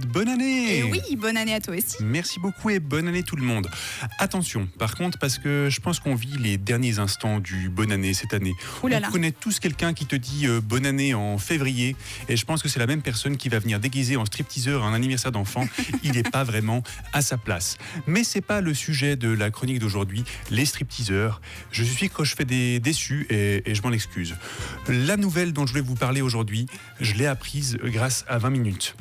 Bonne année! Et oui, bonne année à toi aussi. Merci beaucoup et bonne année tout le monde. Attention, par contre, parce que je pense qu'on vit les derniers instants du bonne année cette année. Ouh là là. On connaît tous quelqu'un qui te dit bonne année en février, et je pense que c'est la même personne qui va venir déguiser en stripteaseur à un anniversaire d'enfant. Il n'est pas vraiment à sa place. Mais c'est pas le sujet de la chronique d'aujourd'hui, les stripteaseurs. Je suis que je fais des déçus et je m'en excuse. La nouvelle dont je voulais vous parler aujourd'hui, je l'ai apprise grâce à 20 minutes.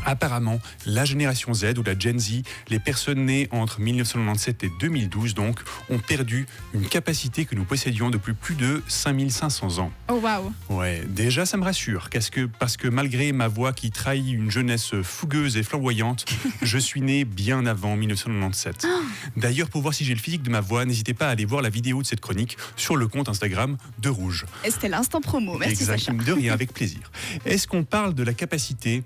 Apparemment, la génération Z ou la Gen Z, les personnes nées entre 1997 et 2012 donc, ont perdu une capacité que nous possédions depuis plus de 5500 ans. Oh waouh. Ouais, déjà ça me rassure, parce que malgré ma voix qui trahit une jeunesse fougueuse et flamboyante, je suis né bien avant 1997. D'ailleurs, pour voir si j'ai le physique de ma voix, n'hésitez pas à aller voir la vidéo de cette chronique sur le compte Instagram de Rouge. Et c'était l'instant promo, merci Sacha. De rien, avec plaisir. Est-ce qu'on parle de la capacité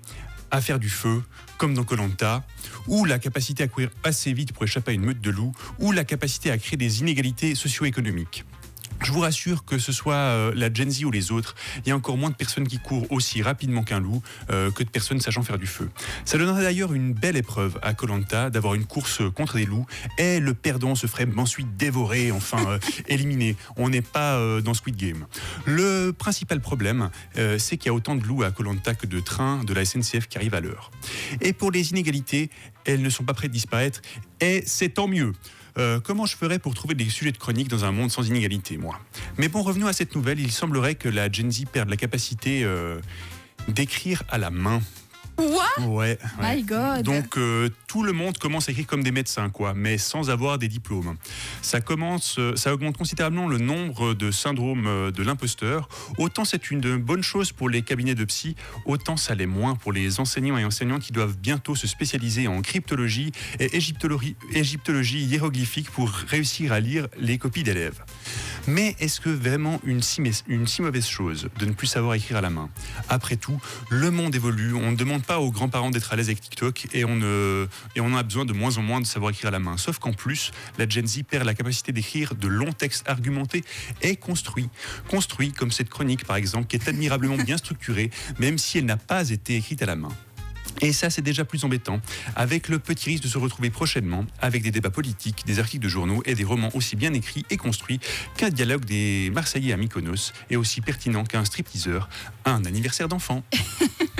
à faire du feu, comme dans Koh-Lanta, ou la capacité à courir assez vite pour échapper à une meute de loups, ou la capacité à créer des inégalités socio-économiques? Je vous rassure que ce soit la Gen Z ou les autres, il y a encore moins de personnes qui courent aussi rapidement qu'un loup que de personnes sachant faire du feu. Ça donnerait d'ailleurs une belle épreuve à Koh-Lanta d'avoir une course contre des loups et le perdant se ferait ensuite dévorer, enfin éliminé. On n'est pas dans Squid Game. Le principal problème, c'est qu'il y a autant de loups à Koh-Lanta que de trains de la SNCF qui arrivent à l'heure. Et pour les inégalités, elles ne sont pas prêtes de disparaître et c'est tant mieux. Comment je ferais pour trouver des sujets de chronique dans un monde sans inégalité, moi? Mais bon, revenons à cette nouvelle. Il semblerait que la Gen Z perde la capacité d'écrire à la main. What? Ouais. My God. Donc tout le monde commence à écrire comme des médecins, quoi, mais sans avoir des diplômes. Ça augmente considérablement le nombre de syndromes de l'imposteur. Autant c'est une bonne chose pour les cabinets de psy, autant ça l'est moins pour les enseignants et enseignantes qui doivent bientôt se spécialiser en cryptologie et égyptologie hiéroglyphique pour réussir à lire les copies d'élèves. Mais est-ce que vraiment une si mauvaise chose de ne plus savoir écrire à la main? Après tout, le monde évolue, on ne demande pas aux grands-parents d'être à l'aise avec TikTok et on a besoin de moins en moins de savoir écrire à la main. Sauf qu'en plus, la Gen Z perd la capacité d'écrire de longs textes argumentés et construits. Construits comme cette chronique par exemple, qui est admirablement bien structurée, même si elle n'a pas été écrite à la main. Et ça, c'est déjà plus embêtant, avec le petit risque de se retrouver prochainement avec des débats politiques, des articles de journaux et des romans aussi bien écrits et construits qu'un dialogue des Marseillais à Mykonos et aussi pertinent qu'un stripteaseur à un anniversaire d'enfant.